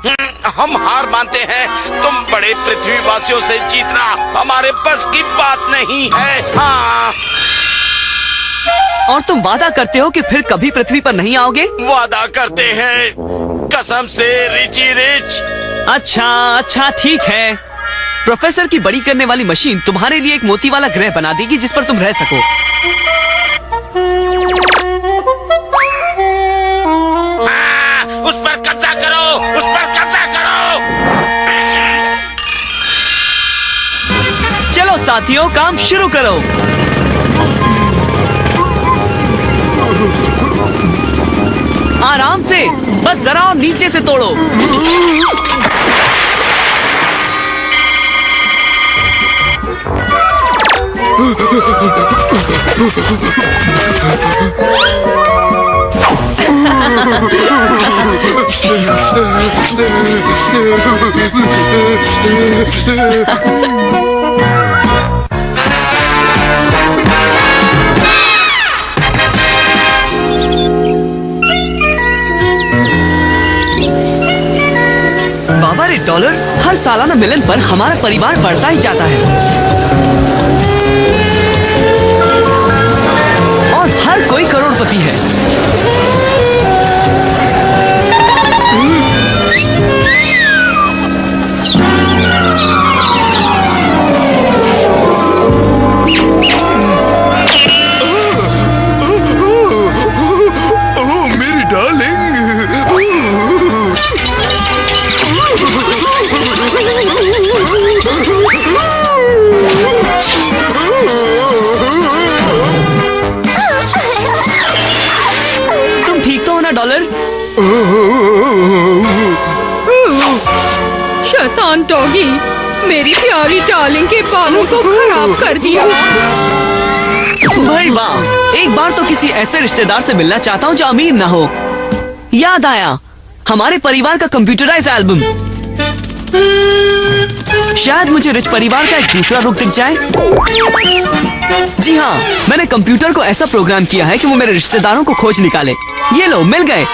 हम हार मानते हैं। तुम बड़े पृथ्वीवासियों से जीतना हमारे बस की बात नहीं है। हाँ। और तुम वादा करते हो कि फिर कभी पृथ्वी पर नहीं आओगे? वादा करते हैं, कसम से रिची रिच। अच्छा ठीक है। प्रोफेसर की बड़ी करने वाली मशीन तुम्हारे लिए एक मोती वाला ग्रह बना देगी जिस पर तुम रह सको। हाँ, उस पर कब्जा करो, उस पर कब्जा करो। चलो साथियों, काम शुरू करो। आराम से, बस जरा और नीचे से तोड़ो। बाबा रे डॉलर, हर सालाना मिलन पर हमारा परिवार बढ़ता ही जाता है और हर कोई करोड़पति है। मेरी डार्लिंग। तुम ठीक तो हो ना डॉलर? शैतान डॉगी, मेरी प्यारी डार्लिंग के बालों को खराब कर दिया। भाई वाह, एक बार तो किसी ऐसे रिश्तेदार से मिलना चाहता हूँ जो अमीर ना हो। याद आया, हमारे परिवार का कंप्यूटराइज एल्बम। शायद मुझे रिच परिवार का एक दूसरा रूप दिख जाए। जी हाँ, मैंने कंप्यूटर को ऐसा प्रोग्राम किया है कि वो मेरे रिश्तेदारों को खोज निकाले। ये लो, मिल गए।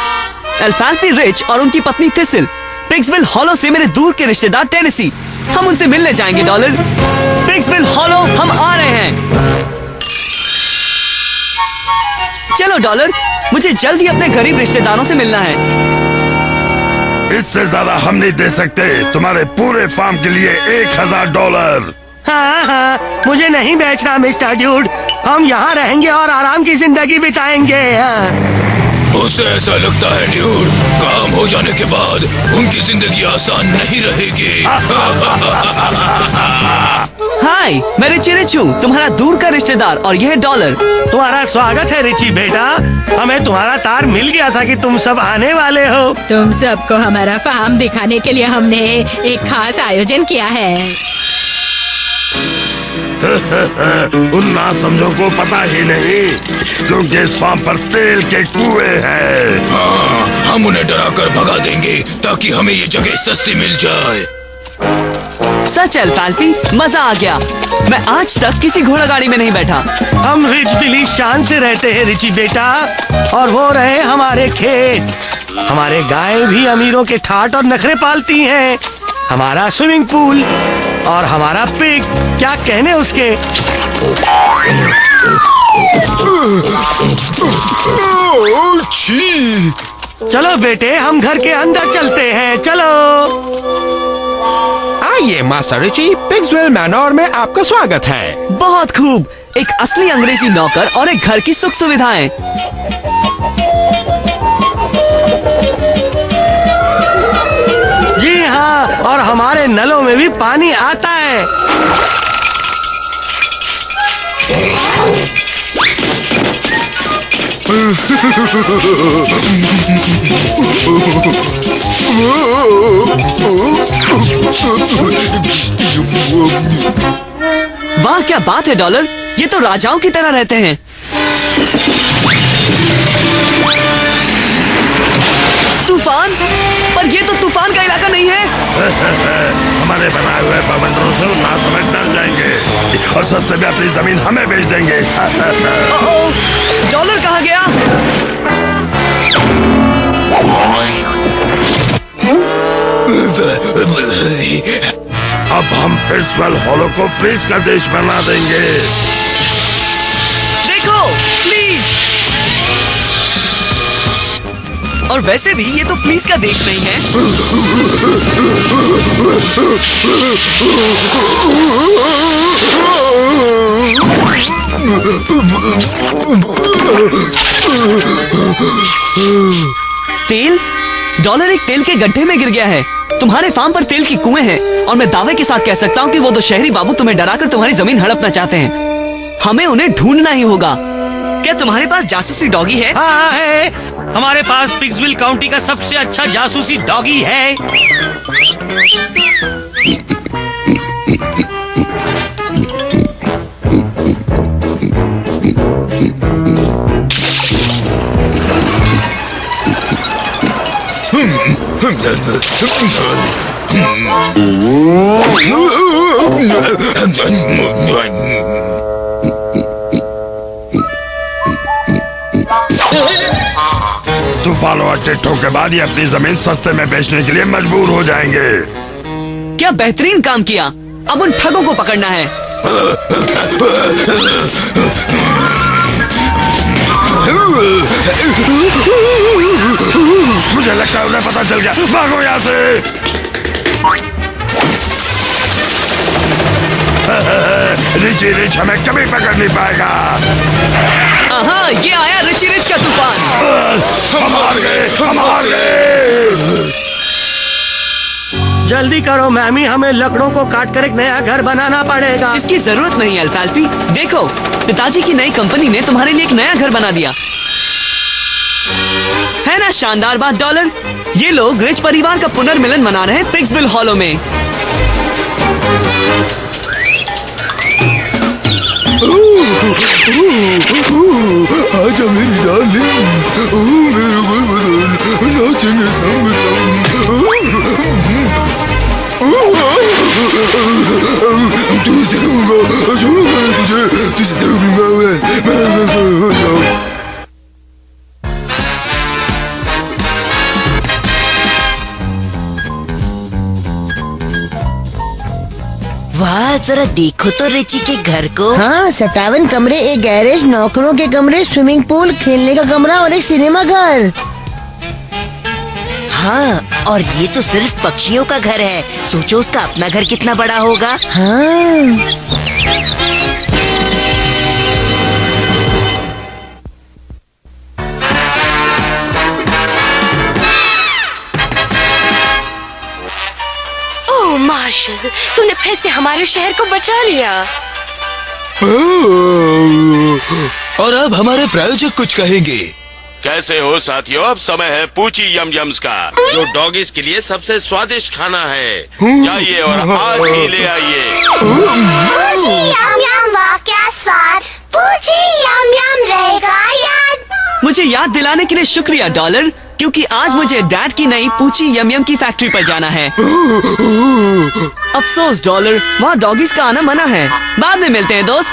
एल्फाल्फी रिच और उनकी पत्नी थिसिल पिग्सविल हॉलो से मेरे दूर के रिश्तेदार टेनेसी। हम उनसे मिलने जाएंगे डॉलर। पिग्सविल हॉलो, हम आ रहे हैं। चलो डॉलर, मुझे जल्द ही अपने गरीब रिश्तेदारों से मिलना है। इससे ज्यादा हम नहीं दे सकते। तुम्हारे पूरे फार्म के लिए $1000। हाँ, मुझे नहीं बेचना मिस्टर ड्यूड। हम यहाँ रहेंगे और आराम की जिंदगी बिताएंगे। उसे ऐसा लगता है ड्यूड, काम हो जाने के बाद उनकी जिंदगी आसान नहीं रहेगी। हाय, मैं रिची रिच हूँ, तुम्हारा दूर का रिश्तेदार, और यह डॉलर। तुम्हारा स्वागत है रिची बेटा। हमें तुम्हारा तार मिल गया था कि तुम सब आने वाले हो। तुम सबको हमारा फार्म दिखाने के लिए हमने एक खास आयोजन किया है। उन नासमझों को पता ही नहीं, क्योंकि इस फार्म पर तेल के कुएं हैं। हाँ, हम उन्हें डरा कर भगा देंगे ताकि हमें ये जगह सस्ती मिल जाए। सच एल्फाल्फी, मजा आ गया। मैं आज तक किसी घोड़ा गाड़ी में नहीं बैठा। हम रिच बिली शान से रहते हैं रिची बेटा, और वो रहे हमारे खेत। हमारे गाय भी अमीरों के ठाट और नखरे पालती हैं। हमारा स्विमिंग पूल और हमारा पिग, क्या कहने उसके। चलो बेटे, हम घर के अंदर चलते हैं। चलो आइए मास्टर रिची, पिग्सविल मैनोर में आपका स्वागत है। बहुत खूब, एक असली अंग्रेजी नौकर और एक घर की सुख सुविधाएं। जी हाँ, और हमारे नलों में भी पानी आता है। वाह, क्या बात है डॉलर, ये तो राजाओं की तरह रहते हैं। तूफान? पर ये तो तूफान का इलाका नहीं है। हमारे बनाए हुए बवंडरों से ना समझ डर जाएंगे और सस्ते में अपनी जमीन हमें बेच देंगे। डॉलर कहाँ गया? अब हम पिक्सवेल हॉलो को फ्रीज का देश बना देंगे। देखो प्लीज। और वैसे भी ये तो प्लीज का देश नहीं है। तेल? डॉलर एक तेल के गड्ढे में गिर गया है। तुम्हारे फार्म पर तेल की कुएं हैं और मैं दावे के साथ कह सकता हूँ कि वो दो शहरी बाबू तुम्हें डराकर तुम्हारी जमीन हड़पना चाहते हैं। हमें उन्हें ढूंढना ही होगा। क्या तुम्हारे पास जासूसी डॉगी है? हाँ है, हमारे पास पिक्सविल काउंटी का सबसे अच्छा जासूसी डॉगी है। तूफान और टिट्ठों के बाद ये अपनी जमीन सस्ते में बेचने के लिए मजबूर हो जाएंगे। क्या बेहतरीन काम किया। अब उन ठगों को पकड़ना है। मुझे लगता है उन्हें पता चल गया। भागो यहाँ से। रिची रिच हमें कभी पकड़ नहीं पाएगा। हाँ, ये आया रिची रिच का तूफान। हम हार गए, हम हार गए। जल्दी करो मैमी, हमें लकड़ों को काट कर एक नया घर बनाना पड़ेगा। इसकी जरूरत नहीं अल्फाल्फी। देखो, पिताजी की नई कंपनी ने तुम्हारे लिए एक नया घर बना दिया है ना। शानदार बात डॉलर। ये लोग रिच परिवार का पुनर्मिलन मना रहे हैं पिक्सविल हॉलो में। आजा मेरी डार्लिंग, मेरे गुलबदन नाचेंगे संग संग। तू देखूंगा, छोड़ूंगा तुझे, तुझे देखूंगा मैं। वाह, जरा देखो तो रिची के घर को। हाँ, 57 कमरे, एक गैरेज, नौकरों के कमरे, स्विमिंग पूल, खेलने का कमरा और एक सिनेमा घर। हाँ, और ये तो सिर्फ पक्षियों का घर है। सोचो उसका अपना घर कितना बड़ा होगा। हाँ। ओह मार्शल, तूने फिर से हमारे शहर को बचा लिया। और अब हमारे प्रायोजक कुछ कहेंगे। कैसे हो साथियों? अब समय है पूची यम यम्स का, जो डॉगीज के लिए सबसे स्वादिष्ट खाना है। जाइए और आज ही ले आइए। पूची यम यम, वाह क्या स्वाद। पूची यम यम रहेगा याद। मुझे याद दिलाने के लिए शुक्रिया डॉलर, क्योंकि आज मुझे डैड की नई पूची यम यम की फैक्ट्री पर जाना है। अफसोस डॉलर, वहाँ डॉगीज का आना मना है। बाद में मिलते हैं दोस्त।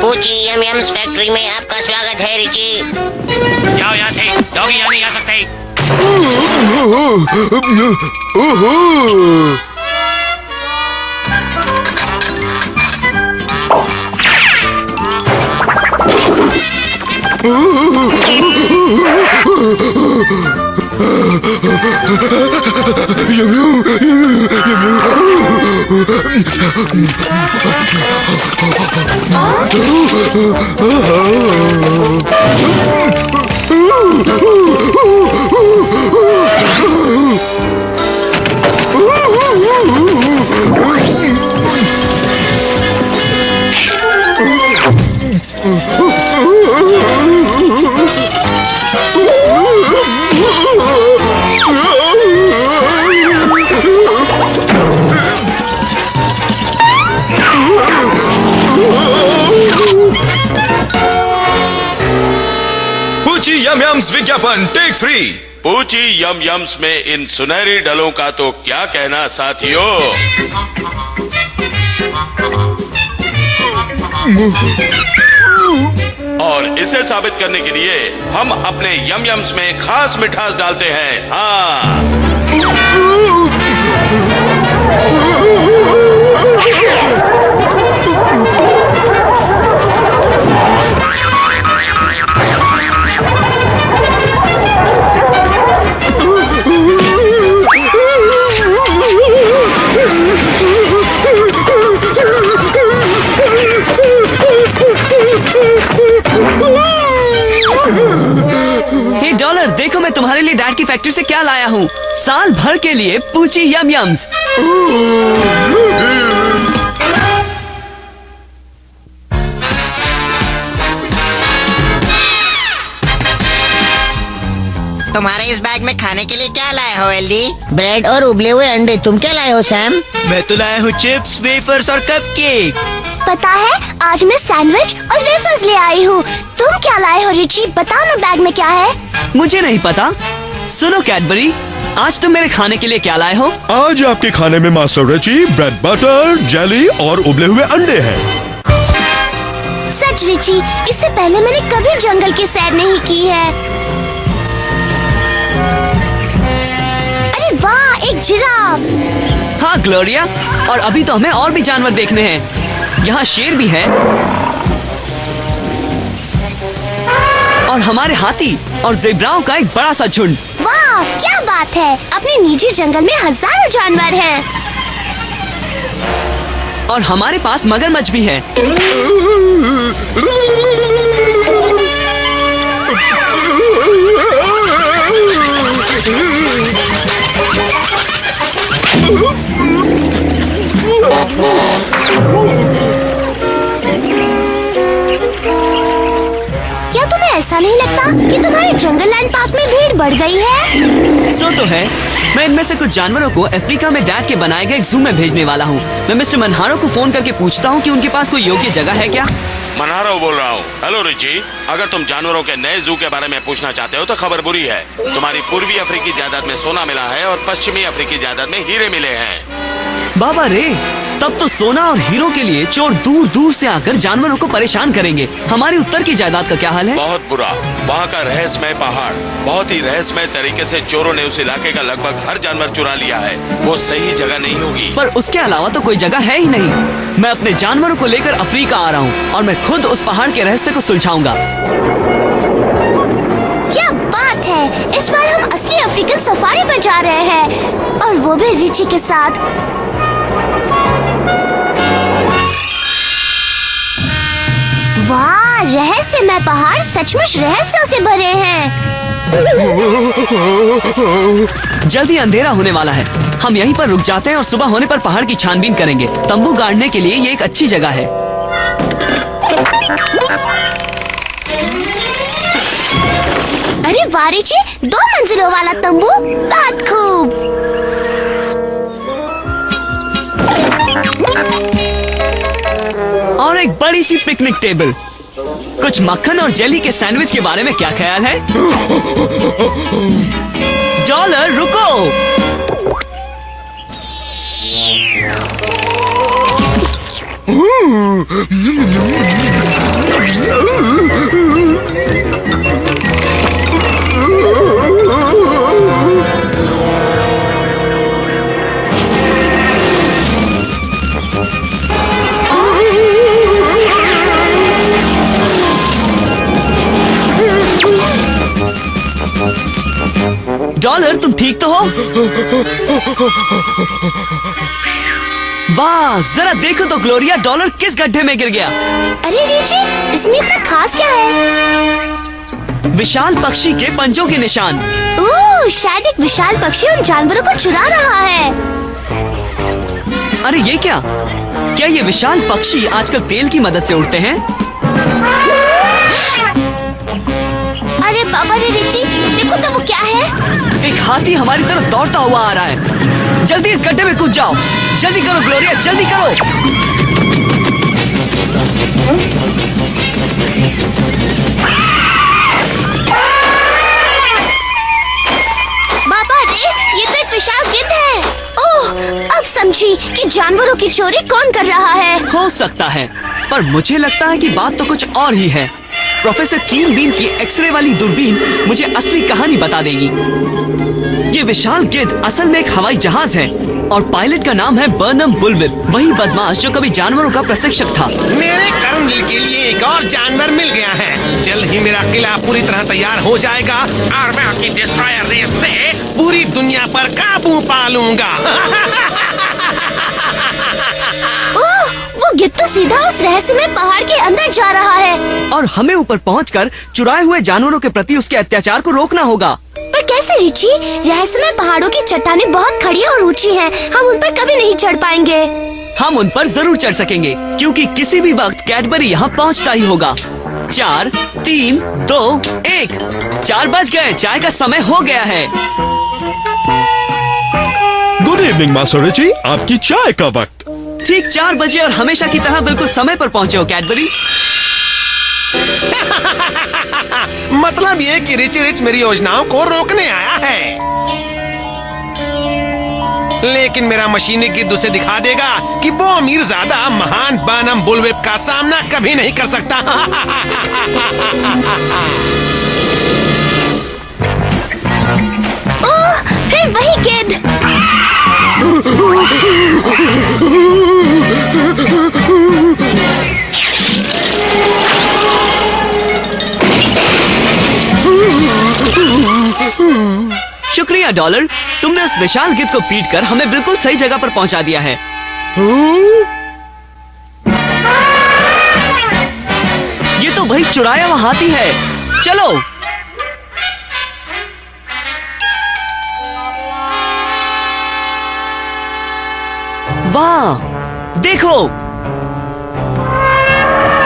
पूची यम यम्स फैक्ट्री में आपका स्वागत है रिची। जाओ यहाँ से, डॉगी यहाँ नहीं आ सकते। पूची यम यम्स विज्ञापन टेक 3। पूची यम यम्स में इन सुनहरी डलों का तो क्या कहना साथियों। और इसे साबित करने के लिए हम अपने यम यम्स में खास मिठास डालते हैं। हाँ, हे डॉलर, देखो मैं तुम्हारे लिए डैड की फैक्ट्री से क्या लाया हूँ। साल भर के लिए पूची यम यम्स। तुम्हारे इस बैग में खाने के लिए क्या लाए हो एलडी? ब्रेड और उबले हुए अंडे। तुम क्या लाए हो सैम? मैं तो लाया हूँ चिप्स, वेफर्स और कपकेक। पता है, आज मैं सैंडविच और वेफर्स ले आई हूँ। तुम क्या लाए हो रिची? बताओ ना बैग में क्या है। मुझे नहीं पता। सुनो कैडबरी, आज तुम मेरे खाने के लिए क्या लाए हो? आज आपके खाने में मास्टर रिची ब्रेड बटर, जेली और उबले हुए अंडे हैं। सच रिची, इससे पहले मैंने कभी जंगल की सैर नहीं की है। अरे वाह, एक जिराफ। हाँ ग्लोरिया, और अभी तो हमें और भी जानवर देखने हैं। यहाँ शेर भी है और हमारे हाथी और ज़ेब्राओं का एक बड़ा सा झुंड। वाह, क्या बात है। अपने निजी जंगल में हजारों जानवर हैं। और हमारे पास मगरमच्छ भी है। क्या तुम्हें ऐसा नहीं लगता कि तुम्हारे जंगल लैंड पार्क में भीड़ बढ़ गई है? सो तो है। मैं इनमें से कुछ जानवरों को अफ्रीका में डैड के बनाए गए एक जू में भेजने वाला हूँ। मैं मिस्टर मनहारो को फोन करके पूछता हूँ कि उनके पास कोई योग्य जगह है क्या। मनहारो बोल रहा हूँ। हेलो रिची, अगर तुम जानवरों के नए जू के बारे में पूछना चाहते हो तो खबर बुरी है। तुम्हारी पूर्वी अफ्रीकी जायदाद में सोना मिला है और पश्चिमी अफ्रीकी जायदाद में हीरे मिले हैं। बाबा रे, तब तो सोना और हीरो के लिए चोर दूर दूर से आकर जानवरों को परेशान करेंगे। हमारी उत्तर की जायदाद का क्या हाल है? बहुत बुरा। वहाँ का रहस्यमय पहाड़, बहुत ही रहस्यमय तरीके से चोरों ने उस इलाके का लगभग हर जानवर चुरा लिया है। वो सही जगह नहीं होगी। पर उसके अलावा तो कोई जगह है ही नहीं। मैं अपने जानवरों को लेकर अफ्रीका आ रहा हूँ और मैं खुद उस पहाड़ के रहस्य को सुलझाऊंगा। क्या बात है, इस बार हम असली अफ्रीकन सफारी पर जा रहे हैं और वो भी रिची के साथ। वाह, रहस्यमय पहाड़ सचमुच रहस्यों से भरे हैं। जल्दी अंधेरा होने वाला है। हम यहीं पर रुक जाते हैं और सुबह होने पर पहाड़ की छानबीन करेंगे। तंबू गाड़ने के लिए ये एक अच्छी जगह है। अरे वाह रिची, 2 मंजिलों वाला तंबू, बहुत खूब। और एक बड़ी सी पिकनिक टेबल। कुछ मक्खन और जेली के सैंडविच के बारे में क्या ख्याल है? डॉलर रुको। डॉलर, तुम ठीक तो हो? वाह, जरा देखो तो ग्लोरिया, डॉलर किस गड्ढे में गिर गया। अरे रिची, इसमें इतना खास क्या है? विशाल पक्षी के पंजों के निशान। ओह, शायद एक विशाल पक्षी उन जानवरों को चुरा रहा है। अरे ये क्या ये विशाल पक्षी आजकल तेल की मदद से उड़ते हैं? अरे बाबा रे रिची, देखो तो वो क्या है। एक हाथी हमारी तरफ दौड़ता हुआ आ रहा है। जल्दी इस गड्ढे में कूद जाओ। जल्दी करो ग्लोरिया, जल्दी करो। ये तो एक विशाल गिद्ध है। ओह, अब समझी कि जानवरों की चोरी कौन कर रहा है। हो सकता है, पर मुझे लगता है कि बात तो कुछ और ही है। प्रोफेसर कीन बीन की एक्सरे वाली दूरबीन मुझे असली कहानी बता देगी। ये विशाल गिद्ध असल में एक हवाई जहाज है और पायलट का नाम है बर्नम बुलविप, वही बदमाश जो कभी जानवरों का प्रशिक्षक था। मेरे कर्नल के लिए एक और जानवर मिल गया है। जल्द ही मेरा किला पूरी तरह तैयार हो जाएगा और मैं अपनी डिस्ट्रॉयर रेस से पूरी दुनिया पर काबू पा लूंगा। ओह, वो गिद्ध तो सीधा उस रहस्यमय पहाड़ के अंदर जा रहा है। और हमें ऊपर पहुंचकर चुराए हुए जानवरों के प्रति उसके अत्याचार को रोकना होगा। पर कैसे रिची? रहस्यमय पहाड़ों की चट्टानें बहुत खड़ी और ऊंची हैं। हम उन पर कभी नहीं चढ़ पाएंगे। हम उन पर जरूर चढ़ सकेंगे, क्योंकि किसी भी वक्त कैडबरी यहाँ पहुँचता ही होगा। 4, 3, 2, 1। 4 बज गए, चाय का समय हो गया है। गुड इवनिंग मास्टर रिची, आपकी चाय का वक्त। ठीक 4 बजे और हमेशा की तरह बिल्कुल समय पर पहुँचे हो कैडबरी। मतलब ये कि रिची रिच मेरी योजनाओं को रोकने आया है, लेकिन मेरा मशीनी गिद्ध उसे दिखा देगा कि वो अमीरजादा महान बर्नम बुलविप का सामना कभी नहीं कर सकता। ओह, फिर वही गिद्ध। शुक्रिया डॉलर, तुमने उस विशाल गिद्ध को पीट कर हमें बिल्कुल सही जगह पर पहुंचा दिया है। ये तो वही चुराया हुआ हाथी है। चलो। वाह, देखो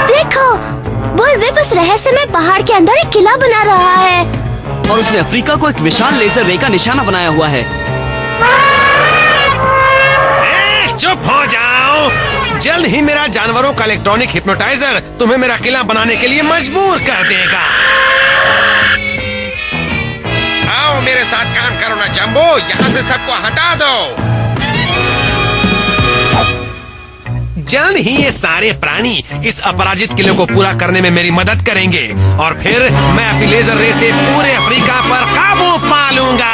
देखो, बुलविप उस रहस्यमय पहाड़ के अंदर एक किला बना रहा है और उसने अफ्रीका को एक विशाल लेजर रे का निशाना बनाया हुआ है। चुप हो जाओ। जल्द ही मेरा जानवरों का इलेक्ट्रॉनिक हिप्नोटाइजर तुम्हें मेरा किला बनाने के लिए मजबूर कर देगा। आओ मेरे साथ काम करो ना जंबो, यहाँ से सबको हटा दो। जल्द ही ये सारे प्राणी इस अपराजित किले को पूरा करने में मेरी मदद करेंगे और फिर मैं अपनी लेजर रे से पूरे अफ्रीका पर काबू पा लूंगा।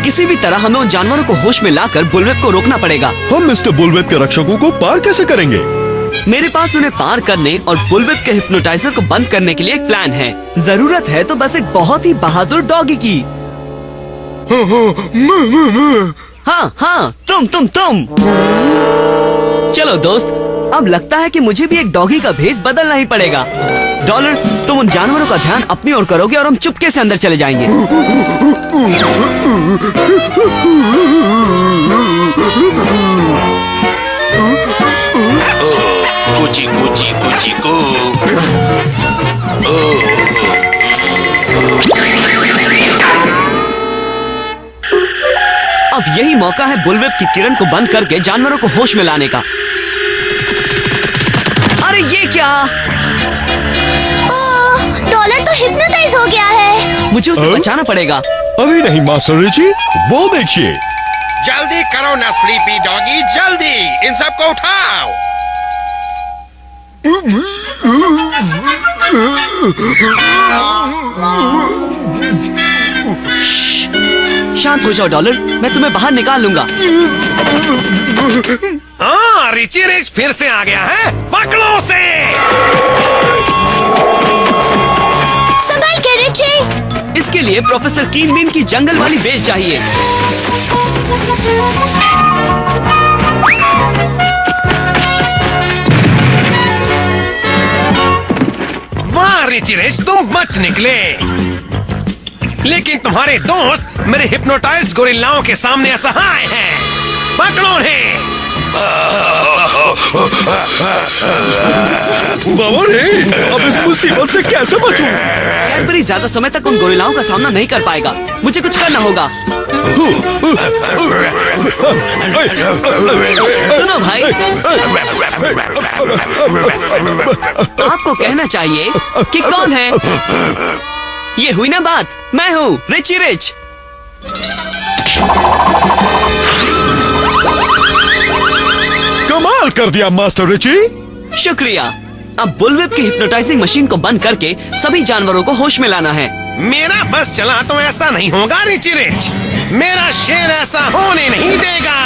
किसी भी तरह हमें उन जानवरों को होश में लाकर बुलविप को रोकना पड़ेगा। हम मिस्टर बुलविप के रक्षकों को पार कैसे करेंगे? मेरे पास उन्हें पार करने और बुलविप के हिप्नोटाइजर को बंद करने के लिए एक प्लान है। जरूरत है तो बस एक बहुत ही बहादुर डॉगी की। हाँ हाँ, तुम। चलो दोस्त, अब लगता है कि मुझे भी एक डॉगी का भेष बदलना ही पड़ेगा। डॉलर, तुम उन जानवरों का ध्यान अपनी ओर करोगे और हम चुपके से अंदर चले जाएंगे। कुची कुची कुची को। अब यही मौका है बुलविप की किरण को बंद करके जानवरों को होश में लाने का। अरे ये क्या? ओह, डॉलर तो हिप्नोटाइज हो गया है। मुझे उसे बचाना पड़ेगा। अभी नहीं मास्टर रिची, वो देखिए। जल्दी करो ना स्लीपी डॉगी, जल्दी इन सबको उठाओ। शांत हो जाओ डॉलर, मैं तुम्हें बाहर निकाल लूंगा। हाँ, रिची रिच फिर से आ गया है। पकड़ो से। संभाल के रिची। इसके लिए प्रोफेसर कीन बीन की जंगल वाली बेस चाहिए। वाह रिची रिच, तुम बच निकले। लेकिन तुम्हारे दोस्त मेरे हिप्नोटाइज्ड गोरिल्लाओं के सामने असहाय हैं। पकड़ो उन्हें। बाबा रे, अब इस मुसीबत से कैसे बचूं? कैडबरी ज्यादा समय तक उन गोरिल्लाओं का सामना नहीं कर पाएगा। मुझे कुछ करना होगा। सुनो भाई, आपको कहना चाहिए कि कौन है। ये हुई ना बात। मैं हूँ रिची रिच। कमाल कर दिया मास्टर रिची। शुक्रिया। अब बुलविप की हिप्नोटाइजिंग मशीन को बंद करके सभी जानवरों को होश में लाना है। मेरा बस चला तो ऐसा नहीं होगा रिची रिच। मेरा शेर ऐसा होने नहीं देगा।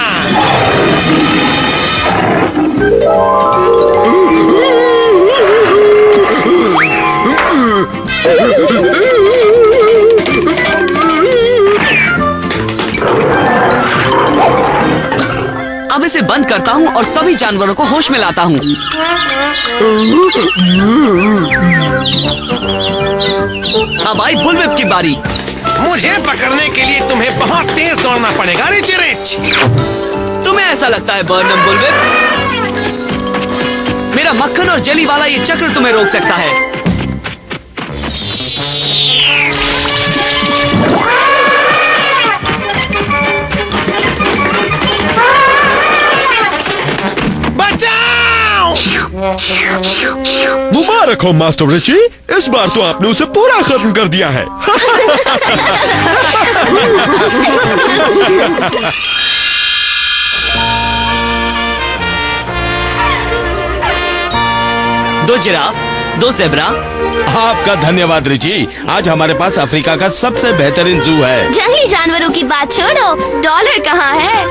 अब इसे बंद करता हूँ और सभी जानवरों को होश में लाता हूँ। अब आई बुलविप की बारी। मुझे पकड़ने के लिए तुम्हें बहुत तेज दौड़ना पड़ेगा रिची रिच। तुम्हें ऐसा लगता है बर्नम बुलविप? मेरा मक्खन और जेली वाला ये चक्र तुम्हें रोक सकता है। बचाओ! मुबारक हो मास्टर रिची, इस बार तो आपने उसे पूरा खत्म कर दिया है। दो जिराफ, दो ज़ेब्रा। आपका धन्यवाद रिची। आज हमारे पास अफ्रीका का सबसे बेहतरीन जू है। जंगली जानवरों की बात छोड़ो, डॉलर कहाँ है?